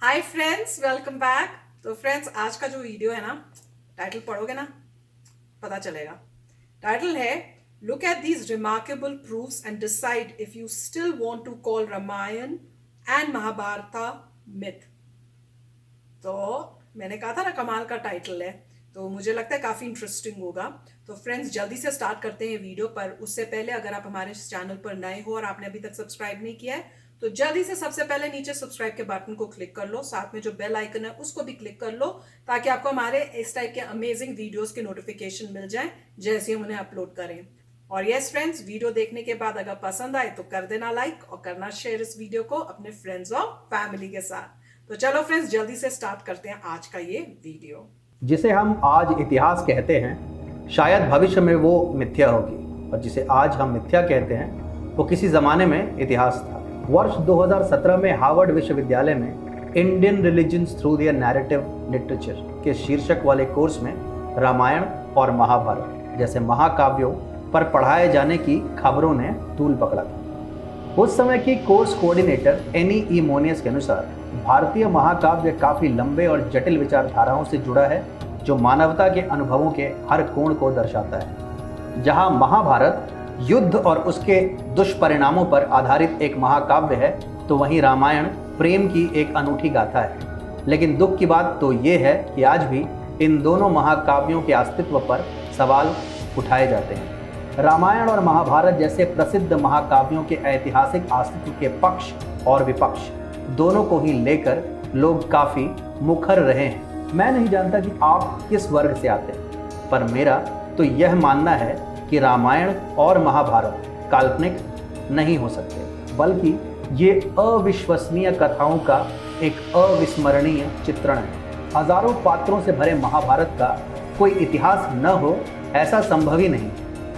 Hi friends, welcome back. तो friends, आज का जो वीडियो है ना, टाइटल पढ़ोगे ना, पता चलेगा। टाइटल है look at these remarkable proofs and decide if you still want to call Ramayan and Mahabharata myth. तो मैंने कहा था ना, कमाल का टाइटल है, तो मुझे लगता है काफ़ी इंटरेस्टिंग होगा। तो फ्रेंड्स, जल्दी से स्टार्ट करते हैं वीडियो। पर उससे पहले अगर आप हमारे चैनल पर नए हो और आपने अभी तक सब्सक्राइब नहीं किया है, तो जल्दी से सबसे पहले नीचे सब्सक्राइब के बटन को क्लिक कर लो, साथ में जो बेल आइकन है उसको भी क्लिक कर लो, ताकि आपको हमारे इस टाइप के अमेजिंग वीडियोस के नोटिफिकेशन मिल जाए जैसे हम उन्हें अपलोड करें। और यस फ्रेंड्स, वीडियो देखने के बाद अगर पसंद आए तो कर देना लाइक और करना शेयर इस वीडियो को अपने फ्रेंड्स और फैमिली के साथ। तो चलो फ्रेंड्स, जल्दी से स्टार्ट करते हैं आज का ये वीडियो। जिसे हम आज इतिहास कहते हैं, शायद भविष्य में वो मिथ्या होगी, और जिसे आज हम मिथ्या कहते हैं वो किसी ज़माने में इतिहास था। वर्ष 2017 में हार्वर्ड विश्वविद्यालय में Indian religions through their narrative literature के शीर्षक वाले कोर्स में रामायण और महाभारत जैसे महाकाव्यों पर पढ़ाए जाने की खबरों ने तूल पकड़ा था। उस समय की कोर्स कोऑर्डिनेटर एनी ई मोनियस के अनुसार भारतीय महाकाव्य काफी लंबे और जटिल विचारधाराओं से जुड़ा है, जो मानवता के अनुभवों के हर कोण को दर्शाता है। जहां महाभारत युद्ध और उसके दुष्परिणामों पर आधारित एक महाकाव्य है, तो वहीं रामायण प्रेम की एक अनूठी गाथा है। लेकिन दुख की बात तो ये है कि आज भी इन दोनों महाकाव्यों के अस्तित्व पर सवाल उठाए जाते हैं। रामायण और महाभारत जैसे प्रसिद्ध महाकाव्यों के ऐतिहासिक अस्तित्व के पक्ष और विपक्ष दोनों को ही लेकर लोग काफी मुखर रहे हैं। मैं नहीं जानता कि आप किस वर्ग से आते हैं, पर मेरा तो यह मानना है कि रामायण और महाभारत काल्पनिक नहीं हो सकते, बल्कि ये अविश्वसनीय कथाओं का एक अविस्मरणीय चित्रण है। हजारों पात्रों से भरे महाभारत का कोई इतिहास न हो, ऐसा संभव ही नहीं।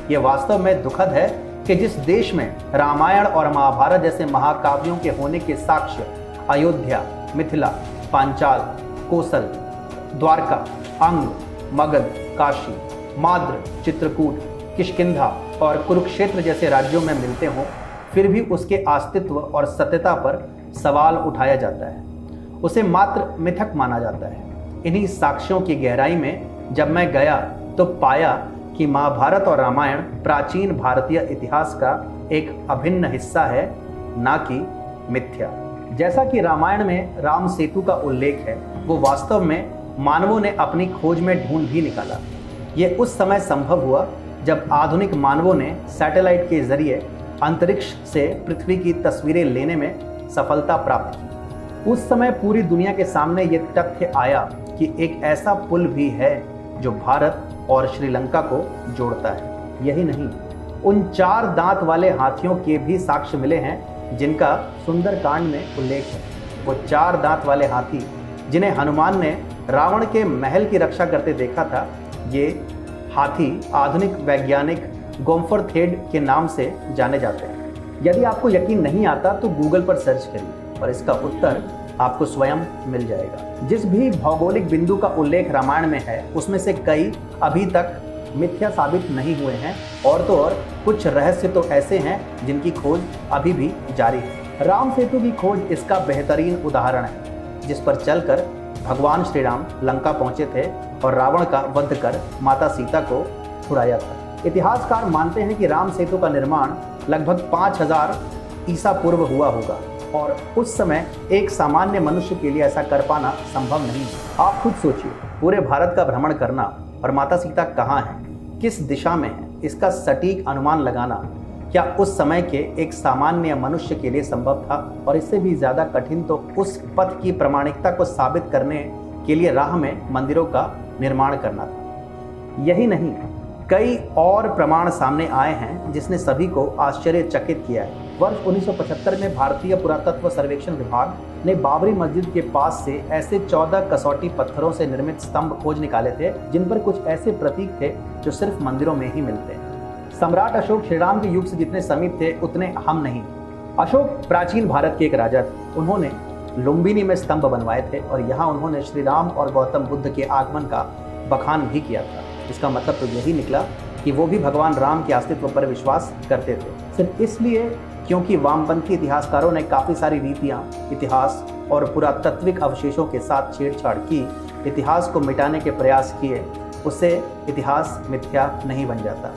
ये वास्तव में दुखद है कि जिस देश में रामायण और महाभारत जैसे महाकाव्यों के होने के साक्ष्य अयोध्या, मिथिला, पांचाल, कोसल, द्वारका, अंग, मगध, काशी, माद्र, चित्रकूट, किष्किंधा और कुरुक्षेत्र जैसे राज्यों में मिलते हों, फिर भी उसके अस्तित्व और सत्यता पर सवाल उठाया जाता है। उसे मात्र मिथक माना जाता है। इन्हीं साक्ष्यों की गहराई में जब मैं गया तो पाया कि महाभारत और रामायण प्राचीन भारतीय इतिहास का एक अभिन्न हिस्सा है, ना कि मिथ्या। जैसा कि रामायण में राम सेतु का उल्लेख है, वो वास्तव में मानवों ने अपनी खोज में ढूंढ भी निकाला। ये उस समय संभव हुआ जब आधुनिक मानवों ने सैटेलाइट के जरिए अंतरिक्ष से पृथ्वी की तस्वीरें लेने में सफलता प्राप्त की। उस समय पूरी दुनिया के सामने ये तथ्य आया कि एक ऐसा पुल भी है जो भारत और श्रीलंका को जोड़ता है। यही नहीं, उन 4 दांत वाले हाथियों के भी साक्ष्य मिले हैं जिनका सुंदरकांड में उल्लेख है। वो 4 दांत वाले हाथी जिन्हें हनुमान ने रावण के महल की रक्षा करते देखा था, ये हाथी आधुनिक वैज्ञानिक गोम्फरथेड के नाम से जाने जाते हैं। यदि आपको यकीन नहीं आता तो गूगल पर सर्च करिए और इसका उत्तर आपको स्वयं मिल जाएगा। जिस भी भौगोलिक बिंदु का उल्लेख रामायण में है, उसमें से कई अभी तक मिथ्या साबित नहीं हुए हैं, और तो और कुछ रहस्य तो ऐसे हैं जिनकी खोज अभी भी जारी है। राम सेतु की खोज इसका बेहतरीन उदाहरण है, जिस पर चलकर भगवान श्री राम लंका पहुंचे थे और रावण का वध कर माता सीता को छुड़ाया था। इतिहासकार मानते हैं कि राम सेतु का निर्माण लगभग 5000 ईसा पूर्व हुआ होगा, और उस समय एक सामान्य मनुष्य के लिए ऐसा कर पाना संभव नहीं है। आप खुद सोचिए, पूरे भारत का भ्रमण करना और माता सीता कहाँ है, किस दिशा में है, इसका सटीक अनुमान लगाना क्या उस समय के एक सामान्य मनुष्य के लिए संभव था? और इससे भी ज्यादा कठिन तो उस पथ की प्रामाणिकता को साबित करने के लिए राह में मंदिरों का निर्माण करना था। यही नहीं, कई और प्रमाण सामने आए हैं जिसने सभी को आश्चर्यचकित किया है। वर्ष 1975 में भारतीय पुरातत्व सर्वेक्षण विभाग ने बाबरी मस्जिद के पास से ऐसे 14 कसौटी पत्थरों से निर्मित स्तंभ खोज निकाले थे जिन पर कुछ ऐसे प्रतीक थे जो सिर्फ मंदिरों में ही मिलते हैं। सम्राट अशोक श्रीराम के युग से जितने समीप थे उतने हम नहीं। अशोक प्राचीन भारत के एक राजा थे। उन्होंने लुम्बिनी में स्तंभ बनवाए थे और यहाँ उन्होंने श्री राम और गौतम बुद्ध के आगमन का बखान भी किया था। इसका मतलब तो यही निकला कि वो भी भगवान राम के अस्तित्व पर विश्वास करते थे, सिर्फ इसलिए क्योंकि वामपंथी इतिहासकारों ने काफ़ी सारी रीतियाँ, इतिहास और पुरातात्विक अवशेषों के साथ छेड़छाड़ की, इतिहास को मिटाने के प्रयास किए, उससे इतिहास मिथ्या नहीं बन जाता।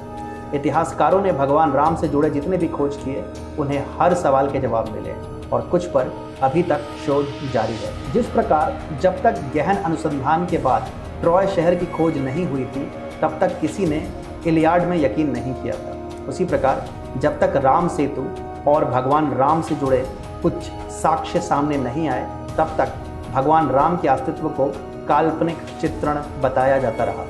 इतिहासकारों ने भगवान राम से जुड़े जितने भी खोज किए, उन्हें हर सवाल के जवाब मिले और कुछ पर अभी तक शोध जारी है। जिस प्रकार जब तक गहन अनुसंधान के बाद ट्रॉय शहर की खोज नहीं हुई थी, तब तक किसी ने इलियाड में यकीन नहीं किया था, उसी प्रकार जब तक राम सेतु और भगवान राम से जुड़े कुछ साक्ष्य सामने नहीं आए, तब तक भगवान राम के अस्तित्व को काल्पनिक चित्रण बताया जाता रहा।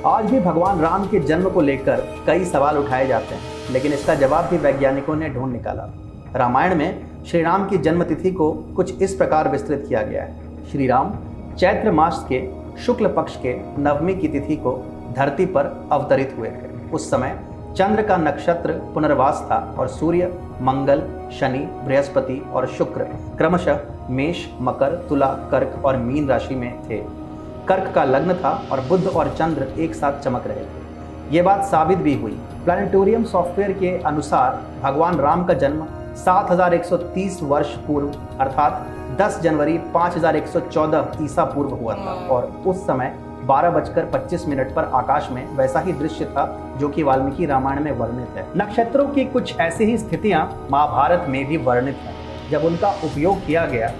आज भी भगवान राम के जन्म को लेकर कई सवाल उठाए जाते हैं, लेकिन इसका जवाब भी वैज्ञानिकों ने ढूंढ निकाला। रामायण में श्री राम की जन्म तिथि को कुछ इस प्रकार विस्तृत किया गया है। श्री राम चैत्र मास के शुक्ल पक्ष के नवमी की तिथि को धरती पर अवतरित हुए थे। उस समय चंद्र का नक्षत्र पुनर्वास था और सूर्य, मंगल, शनि, बृहस्पति और शुक्र क्रमशः मेष, मकर, तुला, कर्क और मीन राशि में थे। कर्क का लग्न था और बुध और चंद्र एक साथ चमक रहे थे। ये बात साबित भी हुई। प्लानिटोरियम सॉफ्टवेयर के अनुसार भगवान राम का जन्म 7130 वर्ष पूर्व अर्थात 10 जनवरी 5114 ईसा पूर्व हुआ था और उस समय 12:25 पर आकाश में वैसा ही दृश्य था जो कि वाल्मीकि रामायण में वर्णित है। नक्षत्रों की कुछ ऐसी ही स्थितियां महाभारत में भी वर्णित हैं। जब उनका उपयोग किया गया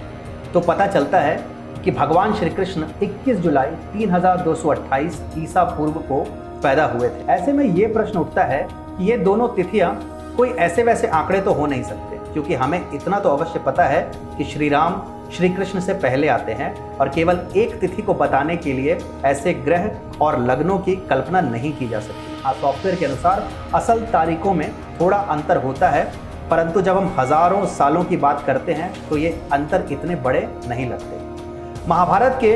तो पता चलता है कि भगवान श्री कृष्ण 21 जुलाई 3228 ईसा पूर्व को पैदा हुए थे। ऐसे में ये प्रश्न उठता है कि ये दोनों तिथियां कोई ऐसे वैसे आंकड़े तो हो नहीं सकते, क्योंकि हमें इतना तो अवश्य पता है कि श्री राम श्री कृष्ण से पहले आते हैं और केवल एक तिथि को बताने के लिए ऐसे ग्रह और लग्नों की कल्पना नहीं की जा सकती। सॉफ्टवेयर के अनुसार असल तारीखों में थोड़ा अंतर होता है, परंतु जब हम हजारों सालों की बात करते हैं तो ये अंतर इतने बड़े नहीं लगते। महाभारत के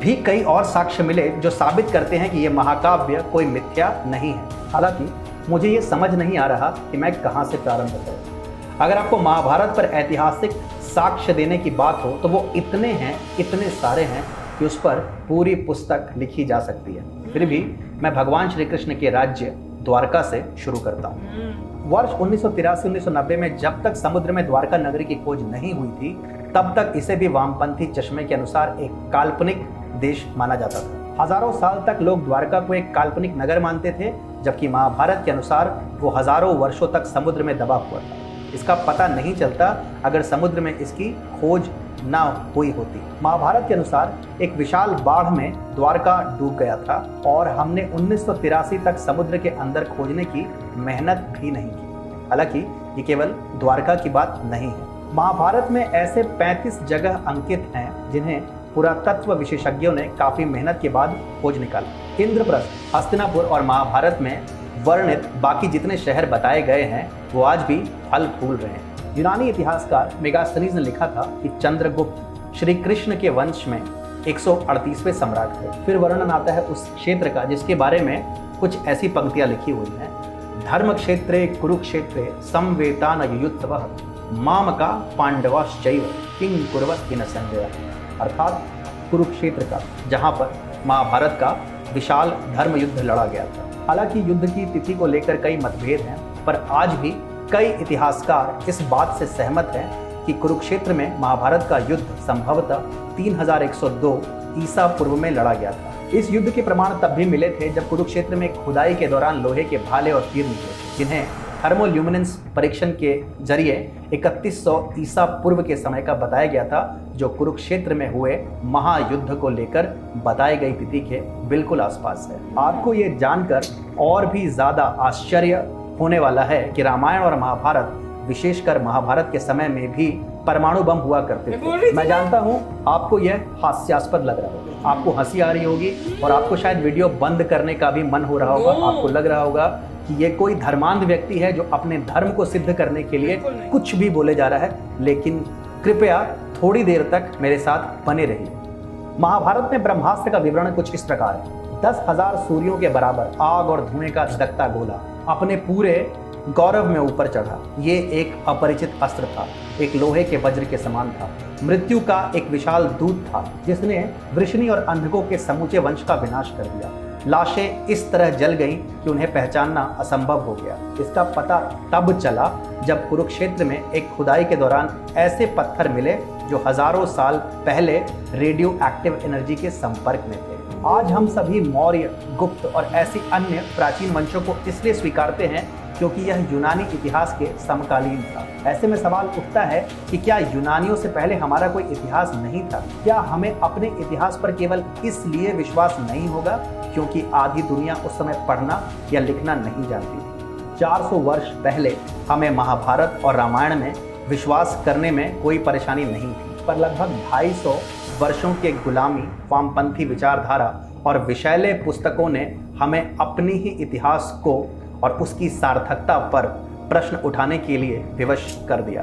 भी कई और साक्ष्य मिले जो साबित करते हैं कि ये महाकाव्य कोई मिथ्या नहीं है। हालांकि मुझे ये समझ नहीं आ रहा कि मैं कहाँ से प्रारंभ करूँ। अगर आपको महाभारत पर ऐतिहासिक साक्ष्य देने की बात हो तो वो इतने सारे हैं कि उस पर पूरी पुस्तक लिखी जा सकती है। फिर भी मैं भगवान श्री कृष्ण के राज्य द्वारका से शुरू करता हूँ। वर्ष 1983-1990 में जब तक समुद्र में द्वारका नगरी की खोज नहीं हुई थी, तब तक इसे भी वामपंथी चश्मे के अनुसार एक काल्पनिक देश माना जाता था। हजारों साल तक लोग द्वारका को एक काल्पनिक नगर मानते थे, जबकि महाभारत के अनुसार वो हजारों वर्षों तक समुद्र में दबा हुआ था। इसका पता नहीं चलता अगर समुद्र में इसकी खोज ना हुई होती। महाभारत के अनुसार एक विशाल बाढ़ में द्वारका डूब गया था और हमने 1983 तक समुद्र के अंदर खोजने की मेहनत भी नहीं की। हालांकि ये केवल द्वारका की बात नहीं है। महाभारत में ऐसे 35 जगह अंकित हैं जिन्हें पुरातत्व विशेषज्ञों ने काफी मेहनत के बाद खोज निकाला। इंद्रप्रस्थ, हस्तिनापुर और महाभारत में वर्णित बाकी जितने शहर बताए गए हैं वो आज भी फल फूल रहे हैं। यूनानी इतिहासकार मेगास्थनीज ने लिखा था कि चंद्रगुप्त श्री कृष्ण के वंश में 138वें सम्राट थे। फिर वर्णन आता है उस क्षेत्र का जिसके बारे में कुछ ऐसी पंक्तियां लिखी हुई हैं। धर्म क्षेत्रे कुरुक्षेत्रे समवेतान युयुत्सवः मामका पांडवाश्चैव किंग कुर्वत् इन संजय। अर्थात कुरुक्षेत्र का, जहां पर महाभारत का विशाल धर्म युद्ध लड़ा गया था। हालांकि युद्ध की तिथि को लेकर कई मतभेद हैं, पर आज भी कई इतिहासकार इस बात से सहमत हैं कि कुरुक्षेत्र में महाभारत का युद्ध संभवतः 3102 ईसा पूर्व में लड़ा गया था। इस युद्ध के प्रमाण तब भी मिले थे जब कुरुक्षेत्र में खुदाई के दौरान लोहे के भाले और तीर निकले, जिन्हें थर्मोल्यूमिनेंस परीक्षण के जरिए 3100 ईसा पूर्व के समय का बताया गया था, जो कुरुक्षेत्र में हुए महायुद्ध को लेकर बताई गई तिथि के बिल्कुल आसपास है। आपको ये जानकर और भी ज्यादा आश्चर्य होने वाला है कि रामायण और महाभारत, विशेषकर महाभारत के समय में भी परमाणु बम हुआ करते थे। मैं जानता हूँ आपको यह हास्यास्पद लग रहा होगा, आपको हंसी आ रही होगी और आपको शायद वीडियो बंद करने का भी मन हो रहा होगा। आपको लग रहा होगा कि ये कोई धर्मांध व्यक्ति है जो अपने धर्म को सिद्ध करने के लिए कुछ भी बोले जा रहा है, लेकिन कृपया थोड़ी देर तक मेरे साथ बने रहिए। महाभारत में ब्रह्मास्त्र का विवरण कुछ इस प्रकार है। 10,000 सूर्यों के बराबर आग और धुएं का धधकता गोला अपने पूरे गौरव में ऊपर चढ़ा। ये एक अपरिचित अस्त्र था, एक लोहे के वज्र के समान था। मृत्यु का एक विशाल दूत था जिसने वृषणी और अंधकों के समूचे वंश का विनाश कर दिया। लाशें इस तरह जल गईं कि उन्हें पहचानना असंभव हो गया। इसका पता तब चला जब कुरुक्षेत्र में एक खुदाई के दौरान ऐसे पत्थर मिले जो हजारों साल पहले रेडियो एक्टिव एनर्जी के संपर्क में थे। आज हम सभी मौर्य, गुप्त और ऐसी अन्य प्राचीन वंशों को इसलिए स्वीकारते हैं क्योंकि यह यूनानी इतिहास के समकालीन था। ऐसे में सवाल उठता है कि क्या यूनानियों से पहले हमारा कोई इतिहास नहीं था? क्या हमें अपने इतिहास पर केवल इसलिए विश्वास नहीं होगा क्योंकि आधी दुनिया उस समय पढ़ना या लिखना नहीं जानती थी? 400 वर्ष पहले हमें महाभारत और रामायण में विश्वास करने में कोई परेशानी नहीं थी, पर लगभग 250 वर्षों की गुलामी, वामपंथी विचारधारा और विषैले पुस्तकों ने हमें अपनी ही इतिहास को और उसकी सार्थकता पर प्रश्न उठाने के लिए विवश कर दिया।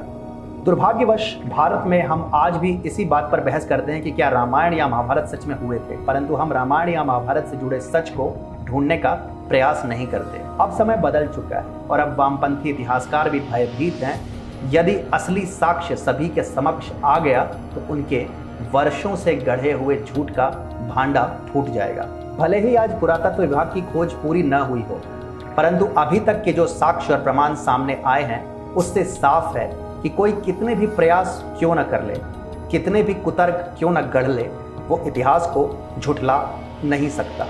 दुर्भाग्यवश भारत में हम आज भी इसी बात पर बहस करते हैं कि क्या रामायण या महाभारत सच में हुए थे, परंतु हम रामायण या महाभारत से जुड़े सच को ढूंढने का प्रयास नहीं करते। अब समय बदल चुका है और अब वामपंथी इतिहासकार भी भयभीत हैं। यदि असली साक्ष्य सभी के समक्ष आ गया तो उनके वर्षों से गढ़े हुए झूठ का भांडा फूट जाएगा। भले ही आज पुरातत्व विभाग की खोज पूरी न हुई हो, परंतु अभी तक के जो साक्ष्य और प्रमाण सामने आए हैं उससे साफ है कि कोई कितने भी प्रयास क्यों न कर ले, कितने भी कुतर्क क्यों न गढ़ ले, वो इतिहास को झुठला नहीं सकता।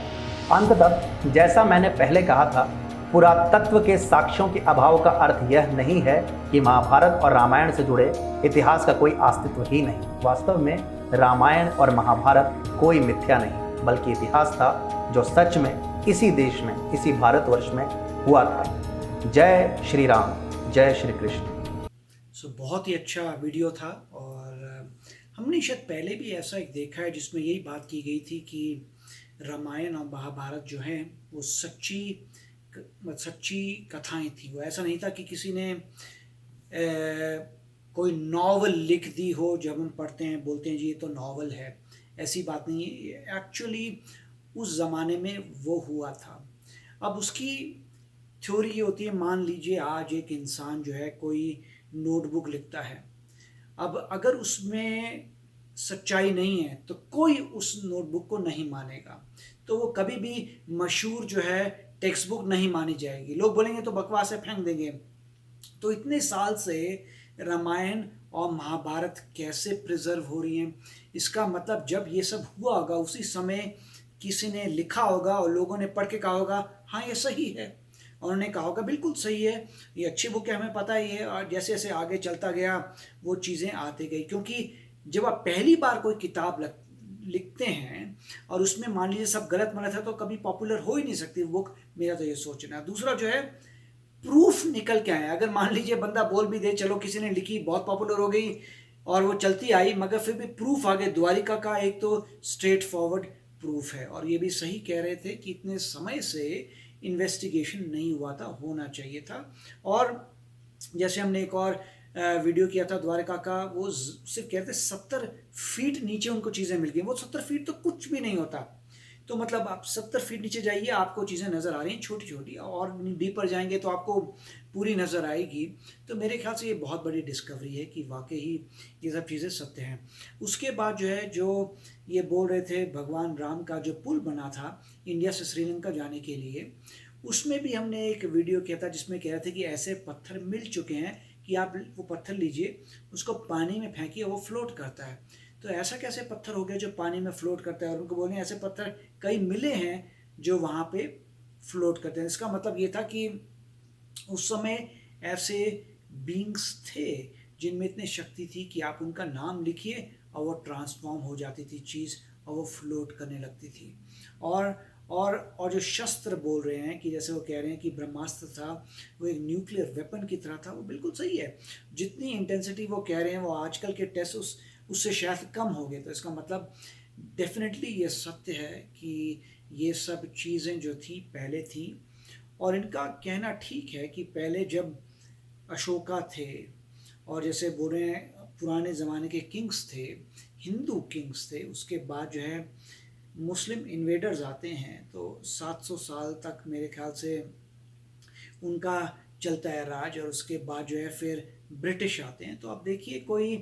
अंततः जैसा मैंने पहले कहा था, पुरातत्व के साक्ष्यों के अभाव का अर्थ यह नहीं है कि महाभारत और रामायण से जुड़े इतिहास का कोई अस्तित्व ही नहीं। वास्तव में रामायण और महाभारत कोई मिथ्या नहीं, बल्कि इतिहास था जो सच में इसी देश में, इसी भारतवर्ष में हुआ था। जय श्री राम, जय श्री कृष्ण। बहुत ही अच्छा वीडियो था और हमने शायद पहले भी ऐसा एक देखा है जिसमें यही बात की गई थी कि रामायण और महाभारत जो हैं वो सच्ची कथाएं थी। वो ऐसा नहीं था कि किसी ने कोई नॉवल लिख दी हो, जब हम पढ़ते हैं बोलते हैं जी ये तो नॉवल है, ऐसी बात नहीं है। एक्चुअली उस ज़माने में वो हुआ था। अब उसकी थ्योरी ये होती है, मान लीजिए आज एक इंसान जो है कोई नोटबुक लिखता है, अब अगर उसमें सच्चाई नहीं है तो कोई उस नोटबुक को नहीं मानेगा, तो वो कभी भी मशहूर जो है टेक्स्ट बुक नहीं मानी जाएगी। लोग बोलेंगे तो बकवास है, फेंक देंगे। तो इतने साल से रामायण और महाभारत कैसे प्रिजर्व हो रही हैं, इसका मतलब जब ये सब हुआ होगा उसी समय किसी ने लिखा होगा और लोगों ने पढ़ के कहा होगा हाँ ये सही है, और उन्होंने कहा होगा बिल्कुल सही है, ये अच्छी बुक है, हमें पता ही है। और जैसे जैसे आगे चलता गया वो चीज़ें आती गई, क्योंकि जब आप पहली बार कोई किताब लिखते हैं और उसमें मान लीजिए सब गलत मलत है तो कभी पॉपुलर हो ही नहीं सकती बुक। मेरा तो ये सोचना है। दूसरा जो है प्रूफ निकल के आया। अगर मान लीजिए बंदा बोल भी दे चलो किसी ने लिखी, बहुत पॉपुलर हो गई और वो चलती आई, मगर फिर भी प्रूफ आ गए। द्वारिका का एक तो स्ट्रेट फॉरवर्ड प्रूफ है, और ये भी सही कह रहे थे कि इतने समय से इन्वेस्टिगेशन नहीं हुआ था, होना चाहिए था। और जैसे हमने एक और वीडियो किया था द्वारका का, वो सिर्फ कहते 70 फीट नीचे उनको चीज़ें मिल गई। वो 70 फीट तो कुछ भी नहीं होता। तो मतलब आप 70 फीट नीचे जाइए, आपको चीज़ें नज़र आ रही हैं छोटी छोटी, और डीपर जाएंगे तो आपको पूरी नज़र आएगी। तो मेरे ख्याल से ये बहुत बड़ी डिस्कवरी है कि वाकई ही ये सब चीज़ें सत्य हैं। उसके बाद जो है, जो ये बोल रहे थे भगवान राम का जो पुल बना था इंडिया से श्रीलंका जाने के लिए, उसमें भी हमने एक वीडियो किया था जिसमें कह रहे थे कि ऐसे पत्थर मिल चुके हैं कि आप वो पत्थर लीजिए, उसको पानी में फेंकिए, वो फ्लोट करता है। तो ऐसा कैसे पत्थर हो गया जो पानी में फ्लोट करता है? और उनको बोले ऐसे पत्थर कई मिले हैं जो वहाँ पे फ्लोट करते हैं। इसका मतलब ये था कि उस समय ऐसे बींग्स थे जिनमें इतनी शक्ति थी कि आप उनका नाम लिखिए और वो ट्रांसफॉर्म हो जाती थी चीज़, और वो फ्लोट करने लगती थी। और जो शस्त्र बोल रहे हैं कि जैसे वो कह रहे हैं कि ब्रह्मास्त्र था, वो एक न्यूक्लियर वेपन की तरह था, वो बिल्कुल सही है। जितनी इंटेंसिटी वो कह रहे हैं वो आजकल के टेस्ट उससे शायद कम हो गए। तो इसका मतलब डेफिनेटली ये सत्य है कि ये सब चीज़ें जो थी पहले थी। और इनका कहना ठीक है कि पहले जब अशोका थे और जैसे बोल रहे हैं पुराने ज़माने के किंग्स थे, हिंदू किंग्स थे, उसके बाद जो है मुस्लिम इन्वेडर्स आते हैं, तो 700 साल तक मेरे ख्याल से उनका चलता है राज, और उसके बाद जो है फिर ब्रिटिश आते हैं। तो अब देखिए कोई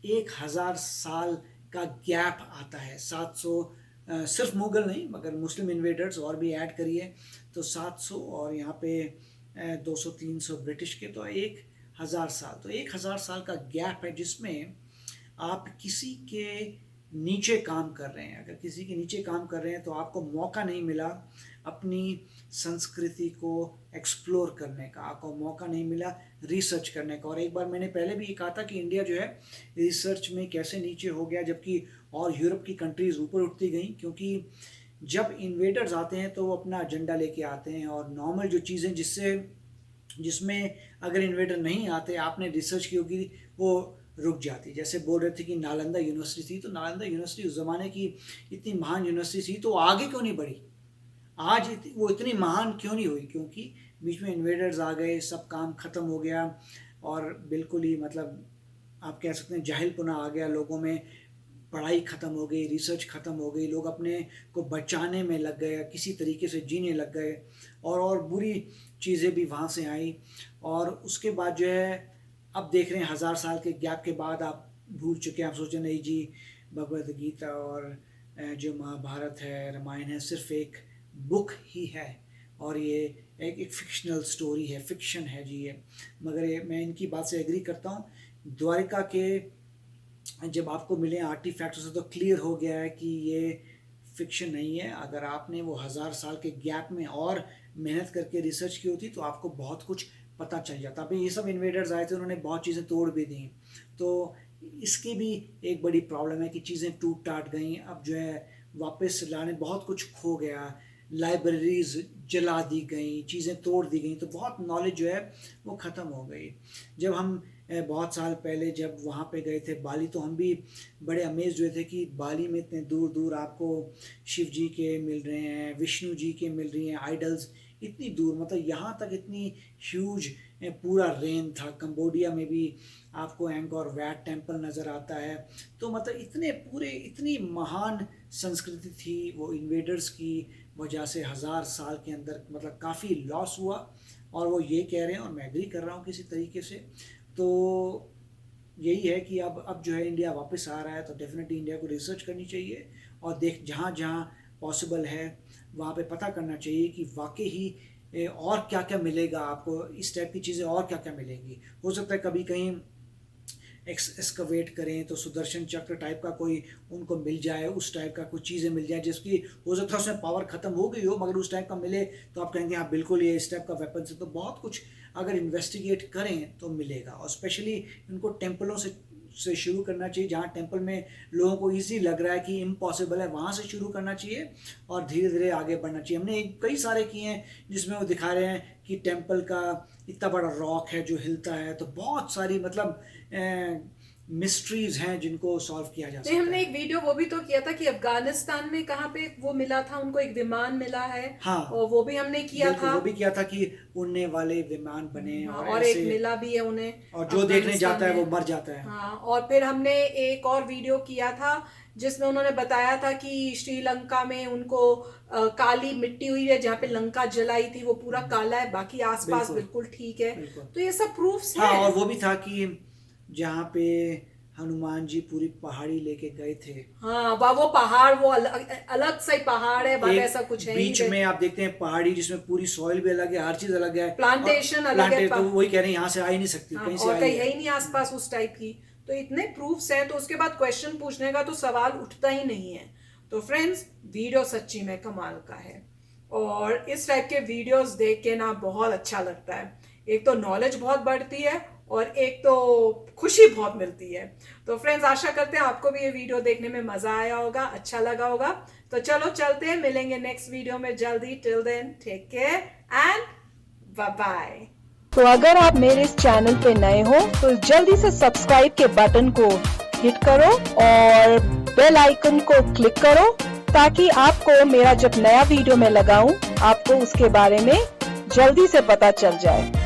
1000 साल का गैप आता है। 700 सिर्फ मुगल नहीं मगर मुस्लिम इन्वेडर्स और भी ऐड करिए तो 700 और यहाँ पे 200-300 ब्रिटिश के, तो 1000 साल। तो 1000 साल का गैप है जिसमें आप किसी के नीचे काम कर रहे हैं। अगर किसी के नीचे काम कर रहे हैं तो आपको मौका नहीं मिला अपनी संस्कृति को एक्सप्लोर करने का, आपको मौका नहीं मिला रिसर्च करने का। और एक बार मैंने पहले भी ये कहा था कि इंडिया जो है रिसर्च में कैसे नीचे हो गया, जबकि और यूरोप की कंट्रीज़ ऊपर उठती गई, क्योंकि जब इन्वेडर्स आते हैं तो वो अपना एजेंडा लेके आते हैं और नॉर्मल जो चीज़ें जिसमें अगर इन्वेडर नहीं आते, आपने रिसर्च की होगी, वो रुक जाती। जैसे बोल रहे थे कि नालंदा यूनिवर्सिटी थी, तो नालंदा यूनिवर्सिटी उस ज़माने की इतनी महान यूनिवर्सिटी थी, तो आगे क्यों नहीं बढ़ी? आज वो इतनी महान क्यों नहीं हुई? क्योंकि बीच में इन्वेडर्स आ गए, सब काम ख़त्म हो गया और बिल्कुल ही मतलब आप कह सकते हैं जाहिलपुना आ गया लोगों में, पढ़ाई ख़त्म हो गई, रिसर्च ख़त्म हो गई, लोग अपने को बचाने में लग गए, किसी तरीके से जीने लग गए और बुरी चीज़ें भी वहाँ से आई। और उसके बाद जो है अब देख रहे हैं 1000 साल के गैप के बाद आप भूल चुके हैं, आप सोच रहे नहीं जी भगवद गीता और जो महाभारत है, रामायण है, सिर्फ एक बुक ही है और ये एक फिक्शनल स्टोरी है, फिक्शन है जी ये। मगर ये मैं इनकी बात से एग्री करता हूँ। द्वारिका के जब आपको मिले आर्टिफैक्ट्स से तो क्लियर हो गया है कि ये फिक्शन नहीं है। अगर आपने वो 1000 साल के गैप में और मेहनत करके रिसर्च की होती तो आपको बहुत कुछ पता चल जाता। अभी ये सब इन्वेडर्स आए थे, उन्होंने बहुत चीज़ें तोड़ भी दी, तो इसकी भी एक बड़ी प्रॉब्लम है कि चीज़ें टूट टाट गई। अब जो है वापस लाने बहुत कुछ खो गया, लाइब्रेरीज जला दी गई, चीज़ें तोड़ दी गई, तो बहुत नॉलेज जो है वो ख़त्म हो गई। जब हम बहुत साल पहले जब वहाँ पे गए थे बाली, तो हम भी बड़े अमेज हुए थे कि बाली में इतने दूर दूर आपको शिव जी के मिल रहे हैं, विष्णु जी के मिल रही हैं आइडल्स, इतनी दूर, मतलब यहाँ तक इतनी ह्यूज पूरा रेन था। कंबोडिया में भी आपको एंगोर वैट टेम्पल नज़र आता है। तो मतलब इतनी महान संस्कृति थी वो इन्वेडर्स की वजह से 1000 साल के अंदर मतलब काफ़ी लॉस हुआ। और वो ये कह रहे हैं और मैं एग्री कर रहा हूँ किसी तरीके से। तो यही है कि अब जो है इंडिया वापस आ रहा है, तो डेफिनेटली इंडिया को रिसर्च करनी चाहिए और जहाँ जहाँ पॉसिबल है वहाँ पे पता करना चाहिए कि वाकई ही और क्या क्या मिलेगा आपको, इस टाइप की चीज़ें और क्या क्या मिलेंगी। हो सकता है कभी कहीं एक्सकवेट करें तो सुदर्शन चक्र टाइप का कोई उनको मिल जाए, उस टाइप का कुछ चीज़ें मिल जाए जिसकी हो सकता है उसमें पावर ख़त्म हो गई हो, मगर उस टाइप का मिले तो आप कहेंगे हाँ बिल्कुल ये इस टाइप का वेपन से। तो बहुत कुछ अगर इन्वेस्टिगेट करें तो मिलेगा। और स्पेशली इनको टेम्पलों से शुरू करना चाहिए, जहाँ टेम्पल में लोगों को इजी लग रहा है कि इम्पॉसिबल है, वहाँ से शुरू करना चाहिए और धीरे धीरे आगे बढ़ना चाहिए। हमने कई सारे किए हैं जिसमें वो दिखा रहे हैं कि टेम्पल का इतना बड़ा रॉक है जो हिलता है, तो बहुत सारी मतलब मिस्ट्रीज हैं जिनको सॉल्व किया जा सकता है। हमने एक वीडियो वो भी तो किया था कि अफगानिस्तान में कहाँ पे वो मिला था, उनको एक विमान मिला है। हाँ, और वो भी हमने किया था, वो भी किया था कि उड़ने वाले विमान बने। हाँ, और एक मिला भी है उन्हें, और जो देखने जाता है वो मर जाता है। हाँ, और फिर हमने एक और वीडियो किया था जिसमें उन्होंने बताया था कि श्रीलंका में उनको काली मिट्टी हुई है, जहाँ पे लंका जलाई थी वो पूरा काला है, बाकी आसपास बिल्कुल ठीक है। तो ये सब प्रूफ्स हैं। और वो भी था कि जहाँ पे हनुमान जी पूरी पहाड़ी लेके गए थे, हाँ वो पहाड़ वो अलग सा ही पहाड़ है, बाकी ऐसा कुछ है बीच में आप देखते हैं पहाड़ी जिसमें पूरी सॉइल भी अलग है, हर चीज अलग है, प्लांटेशन अलग है, तो वही कह रहे हैं यहाँ से आ ही नहीं सकती, हाँ, कहीं से और कहीं है ही नहीं आसपास उस टाइप की। तो इतने प्रूफ्स हैं, तो उसके बाद क्वेश्चन पूछने का तो सवाल उठता ही नहीं है। तो फ्रेंड्स वीडियो सच्ची में कमाल का है और इस टाइप के वीडियोस देख के ना बहुत अच्छा लगता है। एक तो नॉलेज बहुत बढ़ती है और एक तो खुशी बहुत मिलती है। तो फ्रेंड्स आशा करते हैं आपको भी ये वीडियो देखने में मजा आया होगा, अच्छा लगा होगा। तो चलो चलते हैं, मिलेंगे नेक्स्ट वीडियो में जल्दी। Till then take care and bye bye. तो अगर आप मेरे इस चैनल पे नए हो तो जल्दी से सब्सक्राइब के बटन को हिट करो और बेल आइकन को क्लिक करो ताकि आपको मेरा जब नया वीडियो मैं लगाऊं आपको उसके बारे में जल्दी से पता चल जाए।